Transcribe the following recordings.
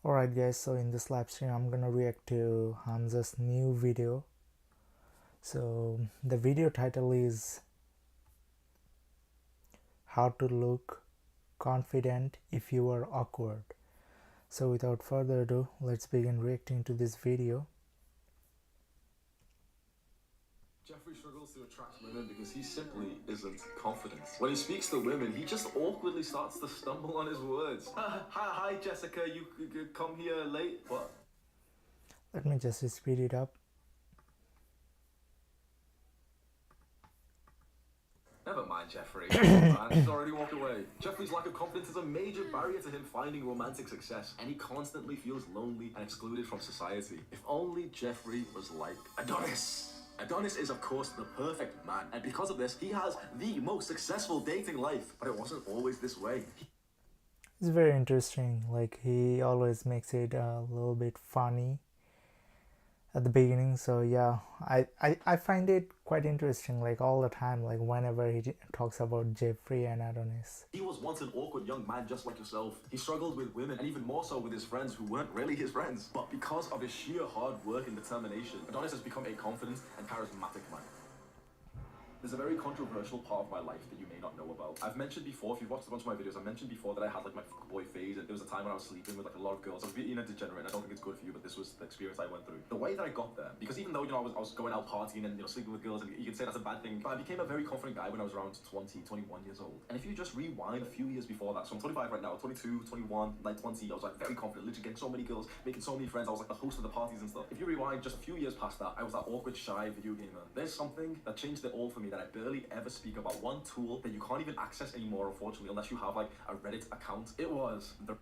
Alright guys, so in this live stream I'm gonna react to Hamza's new video. So the video title is How to Look Confident If You Are Awkward. So without further ado, let's begin reacting to this video. Jeffrey struggles to attract women because he simply isn't confident. When he speaks to women, he just awkwardly starts to stumble on his words. Hi, Jessica, you come here late? What? Let me just speed it up. Never mind, Jeffrey. Man, he's already walked away. Jeffrey's lack of confidence is a major barrier to him finding romantic success, and he constantly feels lonely and excluded from society. If only Jeffrey was like Adonis. Adonis is, of course, the perfect man, and because of this, he has the most successful dating life. But it wasn't always this way. It's very interesting. Like, he always makes it a little bit funny at the beginning. So yeah, I find it quite interesting, like all the time, like whenever he talks about Jeffrey and Adonis. He was once an awkward young man just like yourself. He struggled with women, and even more so with his friends who weren't really his friends. But because of his sheer hard work and determination, Adonis has become a confident and charismatic man. There's a very controversial part of my life that you may not know about. I've mentioned before, if you've watched a bunch of my videos, I mentioned before that I had like my fuckboy phase, and there was a time when I was sleeping with like a lot of girls. I was being a degenerate, and I don't think it's good for you, but this was the experience I went through. The way that I got there, because even though, I was going out partying and, sleeping with girls, and you can say that's a bad thing, but I became a very confident guy when I was around 20, 21 years old. And if you just rewind a few years before that, so I'm 25 right now, 22, 21, like 20, I was like very confident, literally getting so many girls, making so many friends, I was like the host of the parties and stuff. If you rewind just a few years past that, I was that awkward, shy video gamer. There's something that changed it all for me that I barely ever speak about. One tool that you can't even access anymore, unfortunately, unless you have like a Reddit account. It was the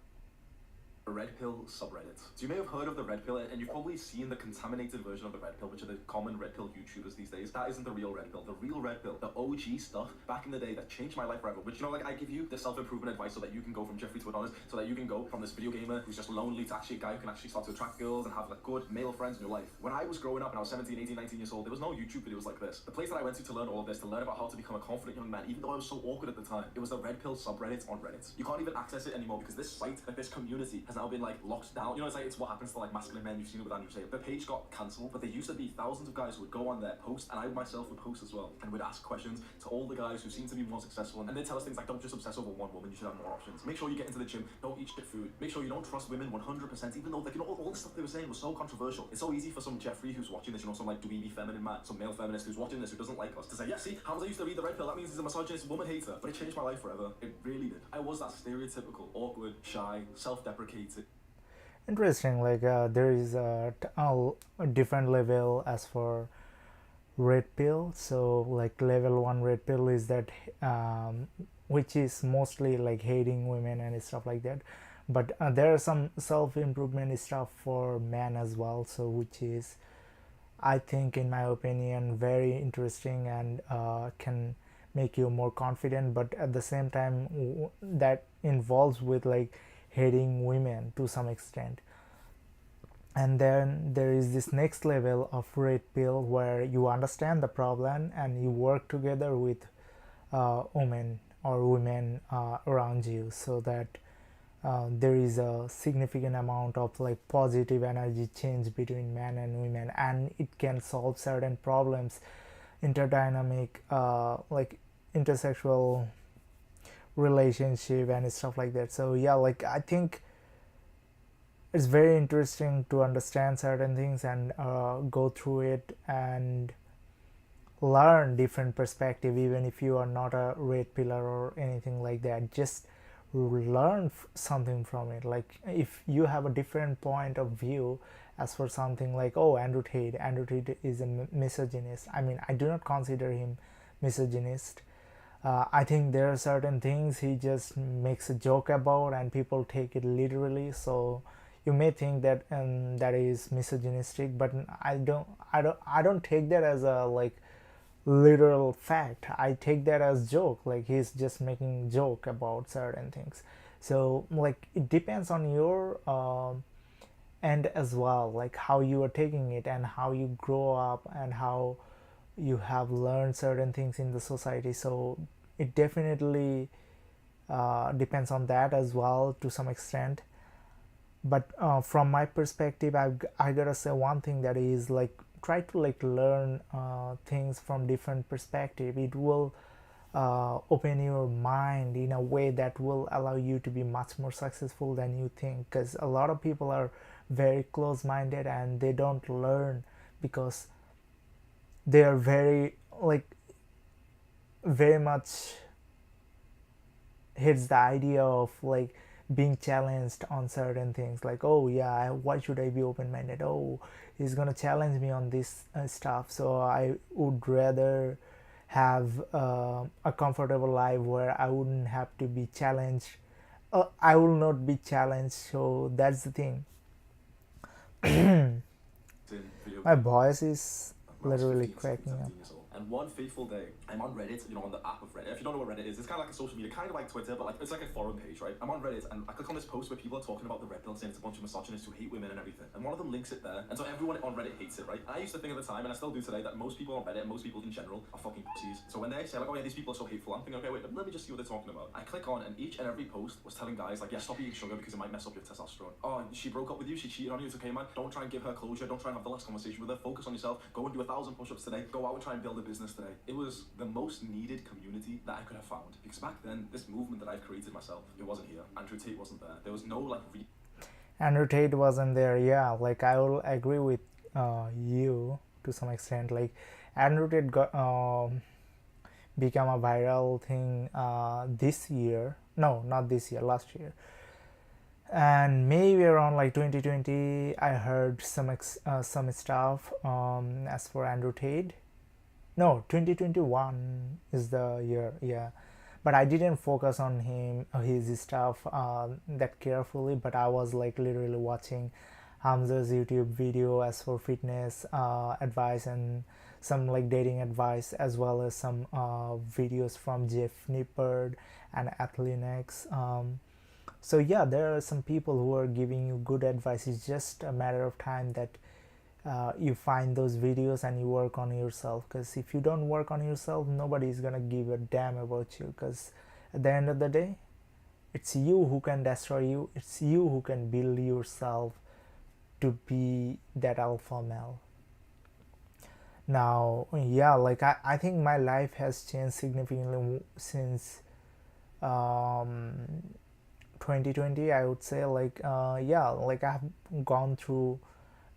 Red Pill subreddit. So you may have heard of the Red Pill, and you've probably seen the contaminated version of the Red Pill, which are the common Red Pill YouTubers these days. That isn't the real Red Pill. The real Red Pill, the OG stuff back in the day that changed my life forever, which, like, I give you the self-improvement advice so that you can go from Jeffrey to Adonis, so that you can go from this video gamer who's just lonely to actually a guy who can actually start to attract girls and have like good male friends in your life. When I was growing up and I was 17, 18, 19 years old, there was no YouTube videos like this. The place that I went to learn all of this, to learn about how to become a confident young man, even though I was so awkward at the time, it was the Red Pill subreddit on Reddit. You can't even access it anymore because this site, like this community, has now been like locked down. It's what happens to like masculine men. You've seen it with Andrew Tate. The page got cancelled, but there used to be thousands of guys who would go on there, post, and I myself would post as well, and would ask questions to all the guys who seem to be more successful, and they'd tell us things like, don't just obsess over one woman, you should have more options. Make sure you get into the gym, don't eat shit food. Make sure you don't trust women 100%, even though, like, all the stuff they were saying was so controversial. It's so easy for some Jeffrey who's watching this, some like dweeby feminine man, some male feminist who's watching this who doesn't like us, to say, yeah, see, Hamza used to read the Red Pill, that means he's a misogynist woman hater. But it changed my life forever. It really did. I was that stereotypical, awkward, shy, self-deprecating. Interesting, like there is a different level as for Red Pill. So like level 1 Red Pill is that which is mostly like hating women and stuff like that, but there are some self-improvement stuff for men as well, so which is, I think, in my opinion, very interesting and can make you more confident, but at the same time that involves with like hating women to some extent. And then there is this next level of Red Pill where you understand the problem and you work together with women or women around you, so that there is a significant amount of like positive energy change between men and women, and it can solve certain problems, interdynamic like intersexual relationship and stuff like that. So yeah, like I think it's very interesting to understand certain things and go through it and learn different perspective, even if you are not a red pillar or anything like that. Just learn something from it. Like if you have a different point of view as for something like, oh, Andrew Tate is a misogynist. I mean, I do not consider him misogynist. I think there are certain things he just makes a joke about and people take it literally, so you may think that that is misogynistic, but I don't take that as a like literal fact. I take that as joke, like he's just making joke about certain things. So like it depends on your end as well, like how you are taking it and how you grow up and how you have learned certain things in the society. So it definitely depends on that as well to some extent. But from my perspective, I gotta say one thing, that is like try to like learn things from different perspective. It will open your mind in a way that will allow you to be much more successful than you think, because a lot of people are very close minded and they don't learn because they are very like very much hits the idea of like being challenged on certain things, like, oh yeah, why should I be open-minded, oh he's gonna challenge me on this stuff, so I would rather have a comfortable life where I wouldn't have to be challenged. I will not be challenged, so that's the thing. in video My game voice is when I was literally 15, 16, cracking up. 17 years old. And one fateful day, I'm on Reddit, on the app of Reddit. If you don't know what Reddit is, it's kind of like a social media, kind of like Twitter, but like it's like a forum page, right? I'm on Reddit and I click on this post where people are talking about the red pill, saying it's a bunch of misogynists who hate women and everything. And one of them links it there, and so everyone on Reddit hates it, right? And I used to think at the time, and I still do today, that most people on Reddit, most people in general, are fucking pussies. So when they say like, oh yeah, these people are so hateful, I'm thinking, okay, wait, let me just see what they're talking about. I click on, and each and every post was telling guys like, yeah, stop eating sugar because it might mess up your testosterone. Oh, she broke up with you, she cheated on you, it's okay, man. Don't try and give her closure. Don't try and have the last conversation with her. Focus on yourself. Go and do 1,000 push-ups today. Go out and try and build a business today. It was the most needed community that I could have found, because back then, this movement that I've created myself, it wasn't here. Andrew Tate wasn't there. There was no like Andrew Tate wasn't there. Yeah, like I will agree with you to some extent. Like Andrew Tate got become a viral thing this year. No, not this year. Last year. And maybe around like 2020, I heard some stuff as for Andrew Tate. No, 2021 is the year. Yeah, but I didn't focus on his stuff that carefully. But I was like literally watching Hamza's YouTube video as for fitness advice and some like dating advice, as well as some videos from Jeff Nippard and Athlenex. So yeah, there are some people who are giving you good advice. It's just a matter of time that you find those videos and you work on yourself, because if you don't work on yourself, nobody's gonna give a damn about you, because at the end of the day, it's you who can destroy you. It's you who can build yourself to be that alpha male. Now yeah, like I think my life has changed significantly since um 2020, I would say. Like yeah, like I've gone through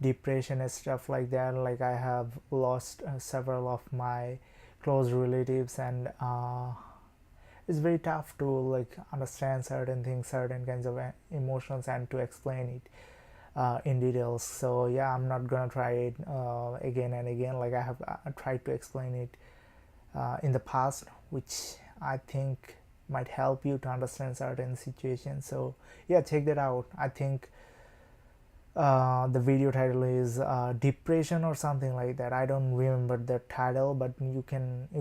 depression and stuff like that. Like I have lost several of my close relatives, and it's very tough to like understand certain things, certain kinds of emotions, and to explain it in details. So yeah, I'm not gonna try it again and again. Like I have tried to explain it in the past, which I think might help you to understand certain situations. So yeah, check that out. I think the video title is depression or something like that. I don't remember the title, but you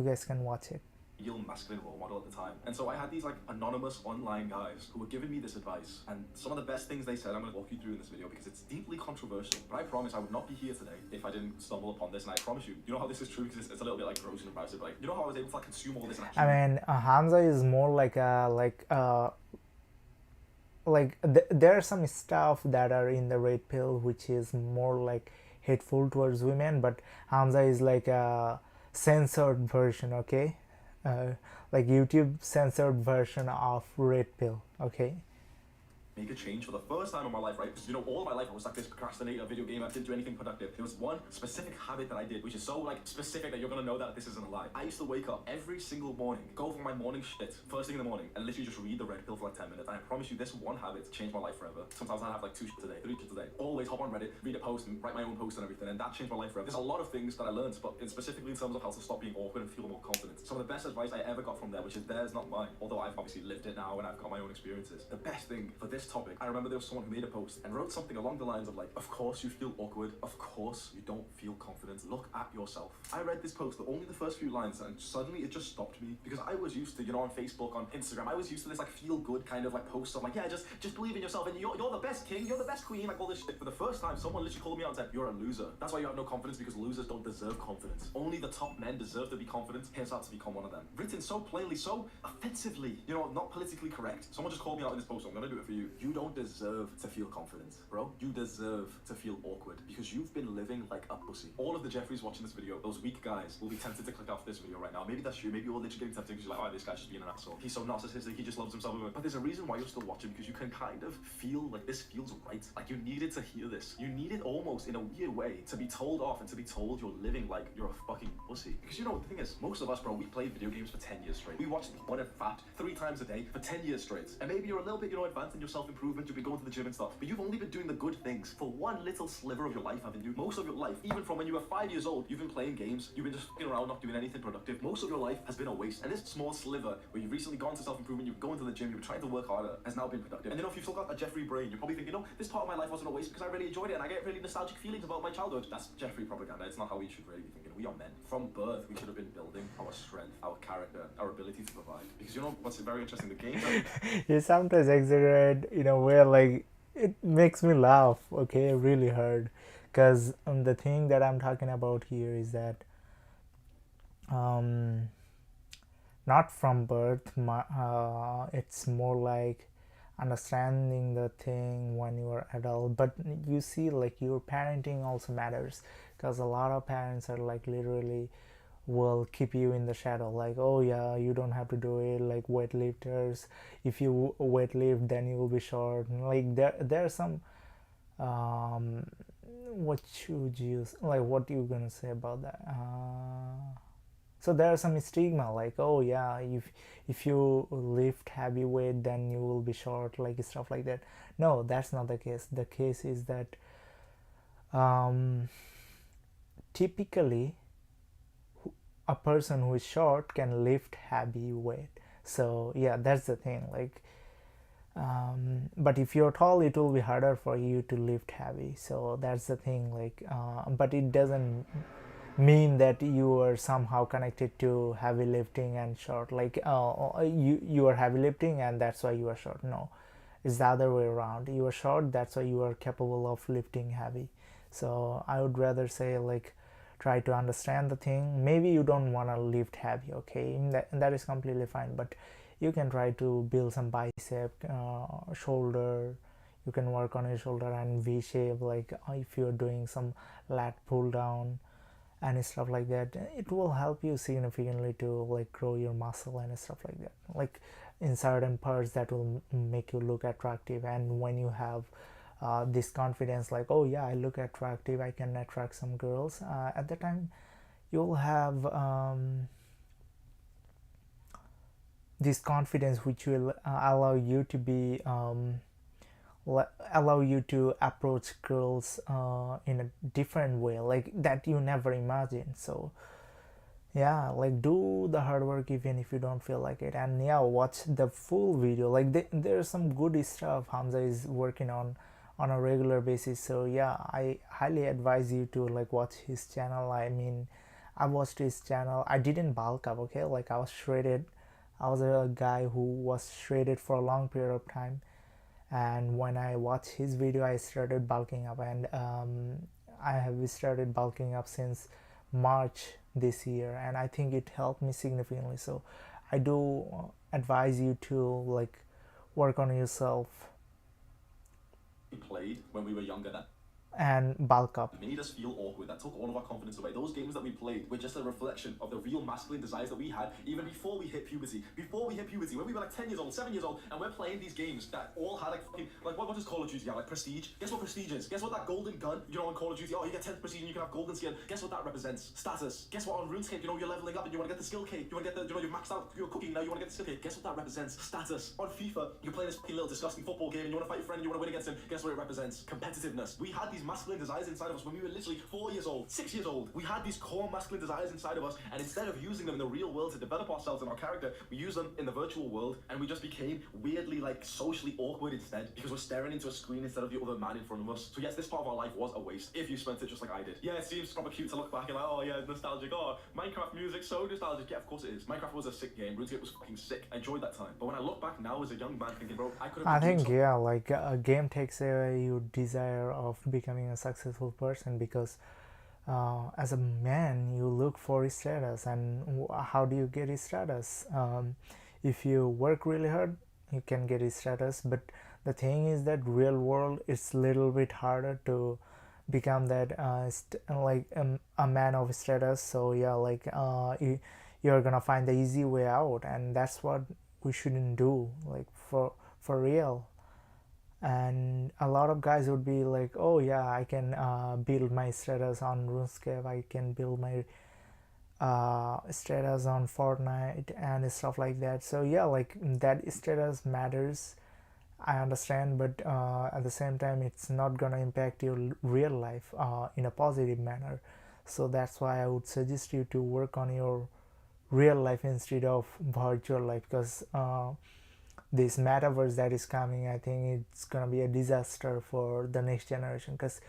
guys can watch it. real masculine role model at the time. And so I had these like anonymous online guys who were giving me this advice. And some of the best things they said, I'm going to walk you through in this video because it's deeply controversial. But I promise I would not be here today if I didn't stumble upon this. And I promise you, you know how this is true, because it's a little bit like gross and embarrassing, but like, you know how I was able to like consume all this and actually... I mean, Hamza is more like there are some stuff that are in the red pill which is more like hateful towards women, but Hamza is like a censored version, okay? Like YouTube censored version of red pill, okay? make a change for the first time in my life, right? Because, you know, all of my life I was like this procrastinator, video game, I didn't do anything productive. There was one specific habit that I did, which is so, like, specific that you're gonna know that this isn't a lie. I used to wake up every single morning, go over my morning shit, first thing in the morning, and literally just read the red pill for like 10 minutes. And I promise you, this one habit changed my life forever. Sometimes I have like 2 shits a day, 3 shits a day. Always hop on Reddit, read a post, and write my own post and everything, and that changed my life forever. There's a lot of things that I learned, but specifically in terms of how to stop being awkward and feel more confident. Some of the best advice I ever got from there, which is theirs, not mine, although I've obviously lived it now and I've got my own experiences. The best thing for this topic, I remember there was someone who made a post and wrote something along the lines of like, of course you feel awkward, of course you don't feel confident, look at yourself. I read this post, only the first few lines, and suddenly it just stopped me, because I was used to, you know, on Facebook, on Instagram, I was used to this like feel good kind of like posts of like, yeah, just believe in yourself and you're the best king, you're the best queen, like all this shit. For the first time, someone literally called me out and said, you're a loser. That's why you have no confidence, because losers don't deserve confidence. Only the top men deserve to be confident. Here's how to become one of them. Written so plainly, so offensively, you know, not politically correct. Someone just called me out in this post, so I'm gonna do it for you. You don't deserve to feel confident, bro. You deserve to feel awkward because you've been living like a pussy. All of the Jeffreys watching this video, those weak guys, will be tempted to click off this video right now. Maybe that's you. Maybe you're literally getting tempted because you're like, oh, this guy's just being an asshole. He's so narcissistic. He just loves himself. But there's a reason why you're still watching, because you can kind of feel like this feels right. Like you needed to hear this. You needed almost in a weird way to be told off and to be told you're living like you're a fucking pussy. Because you know, the thing is, most of us, bro, we played video games for 10 years straight. We watched one in fact 3 times a day for 10 years straight. And maybe you're a little bit, advanced in your self-improvement. You've been going to the gym and stuff. But you've only been doing the good things for one little sliver of your life, haven't you? Most of your life, even from when you were 5 years old, you've been playing games. You've been just fucking around, not doing anything productive. Most of your life has been a waste. And this small sliver where you've recently gone to self-improvement, you've gone to the gym, you've been trying to work harder, has now been productive. And if you've still got a Jeffrey brain, you're probably thinking, this part of my life wasn't a waste because I really enjoyed it and I get really nostalgic feelings about my childhood. That's Jeffrey propaganda. It's not how we should really be thinking. We are men. From birth, we should have been building our strength, our character, our ability to provide. Because you know what's very interesting? The game. You sometimes exaggerate in a way like it makes me laugh, okay, really hard. Because the thing that I'm talking about here is that not from birth, it's more like understanding the thing when you are adult. But you see, like, your parenting also matters, because a lot of parents are like literally will keep you in the shadow, like, oh yeah, you don't have to do it, like weightlifters, if you weightlift then you will be short. Like there are some what should you, like, what you gonna say about that? So there are some stigma, like, oh yeah, if you lift heavy weight then you will be short, like stuff like that. No, that's not the case. The case is that typically a person who is short can lift heavy weight. So yeah, that's the thing. Like but if you're tall, it will be harder for you to lift heavy. So that's the thing. Like but it doesn't mean that you are somehow connected to heavy lifting and short, like you are heavy lifting and that's why you are short. No, it's the other way around. You are short, that's why you are capable of lifting heavy. So I would rather say, like, try to understand the thing. Maybe you don't want to lift heavy, okay, that is completely fine, but you can try to build some bicep, shoulder. You can work on your shoulder and V shape, like if you're doing some lat pull down and stuff like that. It will help you significantly to like grow your muscle and stuff like that, like in certain parts that will make you look attractive. And when you have this confidence, like, oh yeah, I look attractive, I can attract some girls, at the time you'll have this confidence which will allow you to be allow you to approach girls in a different way, like that you never imagined. So yeah, like, do the hard work even if you don't feel like it, and yeah, watch the full video. Like there's some good stuff Hamza is working on a regular basis. So yeah, I highly advise you to like watch his channel. I mean, I watched his channel. I didn't bulk up, okay, like I was shredded. I was a guy who was shredded for a long period of time, and when I watched his video I started bulking up, and I have started bulking up since March this year, and I think it helped me significantly. So I do advise you to like work on yourself We played when we were younger then. and bulk up. It made us feel awkward. That took all of our confidence away. Those games that we played were just a reflection of the real masculine desires that we had even before we hit puberty. Before we hit puberty, when we were like 10 years old, 7 years old, and we're playing these games that all had like fucking, like what does Call of Duty have? Like prestige? Guess what prestige is? Guess what that golden gun, you know, on Call of Duty, oh, you get 10th prestige and you can have golden skin. Guess what that represents? Status. Guess what on RuneScape, you know, you're leveling up and you want to get the skill cake. You want to get the, you know, you've maxed out your cooking, now you want to get the skill cake. Guess what that represents? Status. On FIFA, you're playing this fucking little disgusting football game and you want to fight your friend and you want to win against him. Guess what it represents? Competitiveness. We had these masculine desires inside of us when we were literally 4 years old, 6 years old. We had these core masculine desires inside of us, and instead of using them in the real world to develop ourselves and our character, we use them in the virtual world, and we just became weirdly like socially awkward instead, because we're staring into a screen instead of the other man in front of us. So yes, this part of our life was a waste if you spent it just like I did. Yeah, it seems proper cute to look back and like, oh yeah, nostalgic. Oh, Minecraft music, so nostalgic. Yeah, of course it is. Minecraft was a sick game. RuneScape was fucking sick. I enjoyed that time. But when I look back now as a young man thinking, bro, I could have I been doing think, something. yeah, like a game takes away your desire of becoming a successful person, because as a man you look for status, and how do you get status? If you work really hard you can get status, but The thing is that real world it's little bit harder to become that a man of status. So yeah, like you're gonna find the easy way out, and that's what we shouldn't do, like for real. And a lot of guys would be like, oh yeah, I can build my status on RuneScape, I can build my status on Fortnite and stuff like that. So yeah, like that status matters, I understand, but at the same time it's not gonna impact your real life in a positive manner. So that's why I would suggest you to work on your real life instead of virtual life, because this metaverse that is coming, I think it's gonna be a disaster for the next generation, because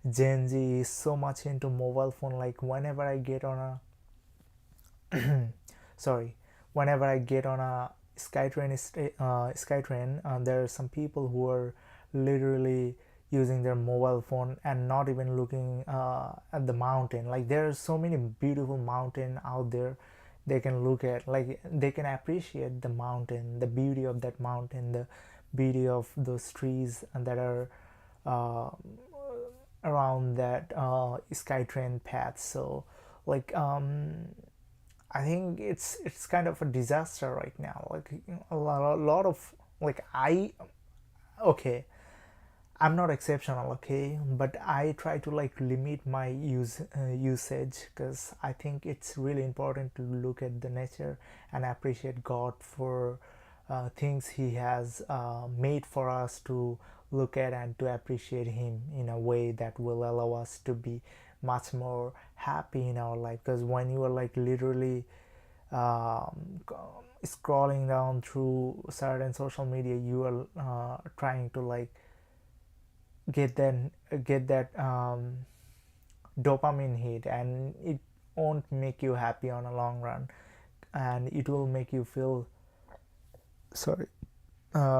Gen Z is so much into mobile phone. Like whenever I get on a sorry, whenever I get on a Skytrain, there are some people who are literally using their mobile phone and not even looking at the mountain. Like there are so many beautiful mountain out there they can look at, like they can appreciate the mountain, the beauty of that mountain, the beauty of those trees that are uh, around that Skytrain path. So like I think it's kind of a disaster right now. Like a lot of like okay, I'm not exceptional, okay, but I try to like limit my usage, because I think it's really important to look at the nature and appreciate God for things He has made for us to look at, and to appreciate Him in a way that will allow us to be much more happy in our life. Because when you are like literally scrolling down through certain social media, you are trying to like get that dopamine hit, and it won't make you happy on a long run, and it will make you feel sorry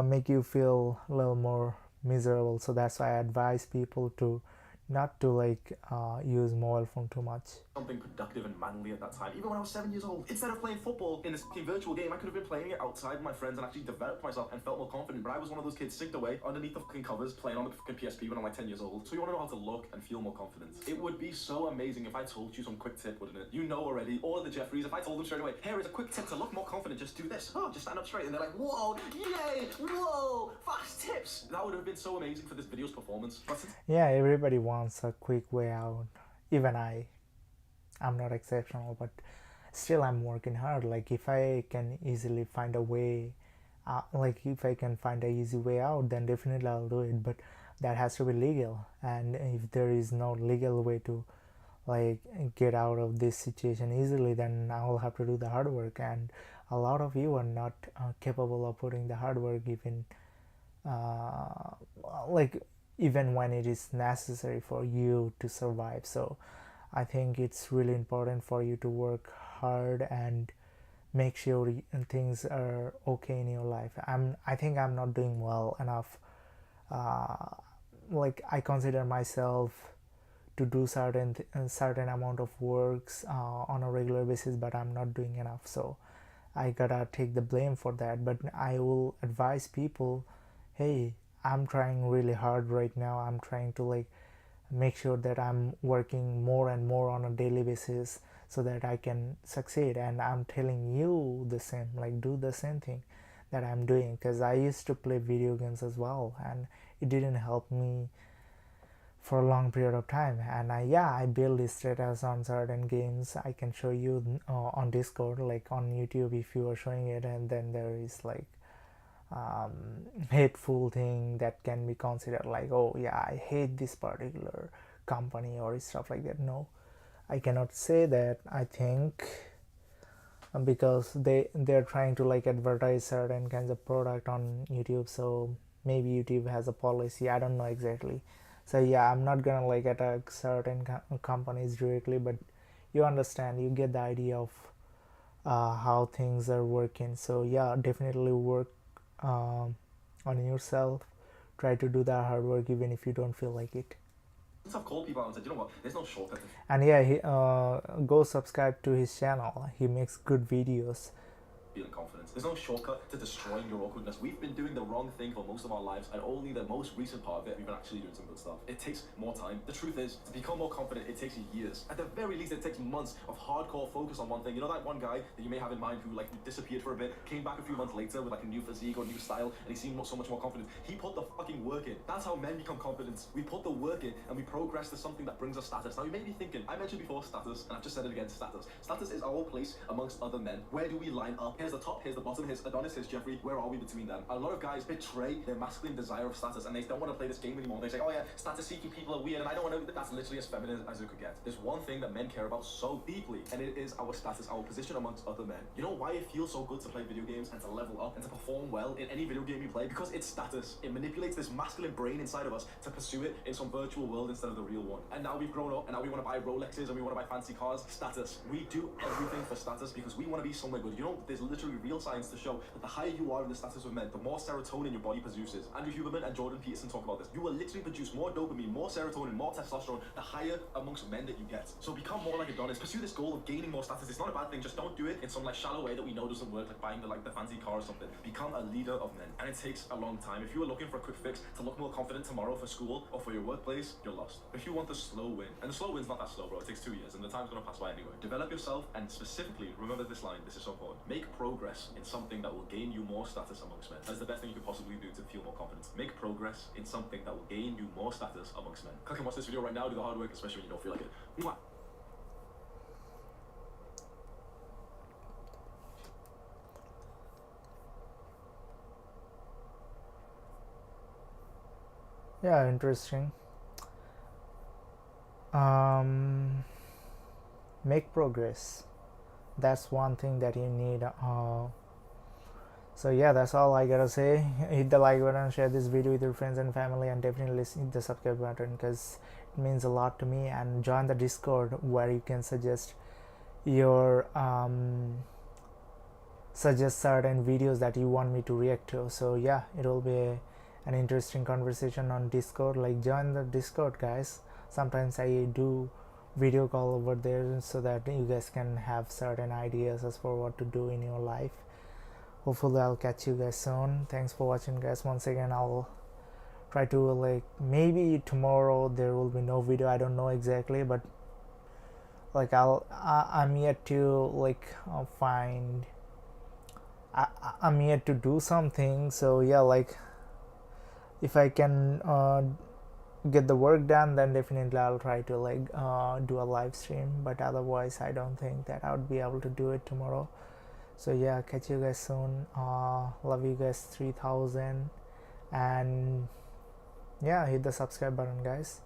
make you feel a little more miserable. So that's why I advise people to not to like use mobile phone too much. Something productive and manly at that time, even when I was 7 years old. Instead of playing football in this virtual game, I could have been playing it outside with my friends and actually developed myself and felt more confident. But I was one of those kids sicked away underneath the fucking covers playing on the fucking PSP when I'm like 10 years old. So you want to know how to look and feel more confident. It would be so amazing if I told you some quick tip, wouldn't it? You know already, all of the Jeffreys, if I told them straight away, here is a quick tip to look more confident, just do this. Oh, just stand up straight. And they're like, whoa, yay, whoa, fast tips. That would have been so amazing for this video's performance. Yeah, everybody wants a quick way out. Even I'm not exceptional, but still I'm working hard. Like if I can easily find a way, like if I can find a easy way out, then definitely I'll do it. But that has to be legal, and if there is no legal way to like get out of this situation easily, then I'll have to do the hard work. And a lot of you are not capable of putting the hard work, even uh, like even when it is necessary for you to survive. So I think it's really important for you to work hard and make sure things are okay in your life. I think I'm not doing well enough. uh, like I consider myself to do certain amount of works on a regular basis, but I'm not doing enough. So I gotta take the blame for that. But I will advise people, hey, I'm trying really hard right now. I'm trying to like make sure that I'm working more and more on a daily basis so that I can succeed. And I'm telling you the same, like do the same thing that I'm doing, because I used to play video games as well, and it didn't help me for a long period of time. And I build status on certain games. I can show you on Discord, like on YouTube if you are showing it, and then there is like um, hateful thing that can be considered like, oh yeah, I hate this particular company or stuff like that. No, I cannot say that. I think because they're trying to like advertise certain kinds of product on YouTube, so maybe YouTube has a policy, I don't know exactly. So yeah, I'm not gonna like attack certain companies directly, but you understand, you get the idea of how things are working. So yeah, definitely work on yourself, try to do that hard work even if you don't feel like it. I've called people out and said, you know what, there's no shortcut. And yeah, go subscribe to his channel, he makes good videos. feeling confident. There's no shortcut to destroying your awkwardness. We've been doing the wrong thing for most of our lives, and only the most recent part of it, we've been actually doing some good stuff. It takes more time. The truth is, to become more confident, it takes you years. At the very least, it takes months of hardcore focus on one thing. You know that one guy that you may have in mind who like disappeared for a bit, came back a few months later with like a new physique or new style, and he seemed so much more confident. He put the fucking work in. That's how men become confident. We put the work in and we progress to something that brings us status. Now you may be thinking, I mentioned before status, and I've just said it again, status. Status is our place amongst other men. Where do we line up? Here's the top, here's the bottom, here's Adonis, here's Jeffrey. Where are we between them? A lot of guys betray their masculine desire of status, and they don't want to play this game anymore. They say, oh yeah, status seeking people are weird, and I don't want to. That's literally as feminine as it could get. There's one thing that men care about so deeply, and it is our status, our position amongst other men. You know why it feels so good to play video games and to level up and to perform well in any video game you play? Because it's status. It manipulates this masculine brain inside of us to pursue it in some virtual world instead of the real one. And now we've grown up, and now we want to buy Rolexes and we want to buy fancy cars. Status. We do everything for status because we want to be somewhere good. You know, there's literally real science to show that the higher you are in the status of men, the more serotonin your body produces. Andrew Huberman and Jordan Peterson talk about this. You will literally produce more dopamine, more serotonin, more testosterone, the higher amongst men that you get. So become more like Adonis. Pursue this goal of gaining more status. It's not a bad thing. Just don't do it in some like shallow way that we know doesn't work, like buying the fancy car or something. Become a leader of men. And it takes a long time. If you are looking for a quick fix to look more confident tomorrow for school or for your workplace, you're lost. If you want the slow win, and the slow win's not that slow, bro. It takes 2 years and the time's gonna pass by anyway. Develop yourself, and specifically remember this line. This is so important. Make progress in something that will gain you more status amongst men. That is the best thing you could possibly do to feel more confident. Make progress in something that will gain you more status amongst men. Click and watch this video right now. Do the hard work, especially when you don't feel like it. Mwah. Yeah, interesting. um Make progress. That's one thing that you need. So yeah, that's all I gotta say. Hit the like button, share this video with your friends and family, and definitely hit the subscribe button because it means a lot to me. And join the Discord where you can suggest your suggest certain videos that you want me to react to. So yeah, it will be an interesting conversation on Discord. Like, join the Discord, guys. Sometimes I do video call over there so that you guys can have certain ideas as for what to do in your life. Hopefully I'll catch you guys soon. Thanks for watching, guys. Once again, I'll try to, like, maybe tomorrow there will be no video. I don't know exactly, but like I'm yet to find. I'm yet to do something. So yeah, like if I can get the work done, then definitely I'll try to do a live stream, but otherwise I don't think that I would be able to do it tomorrow. So yeah, catch you guys soon. Love you guys 3000, and yeah, hit the subscribe button, guys.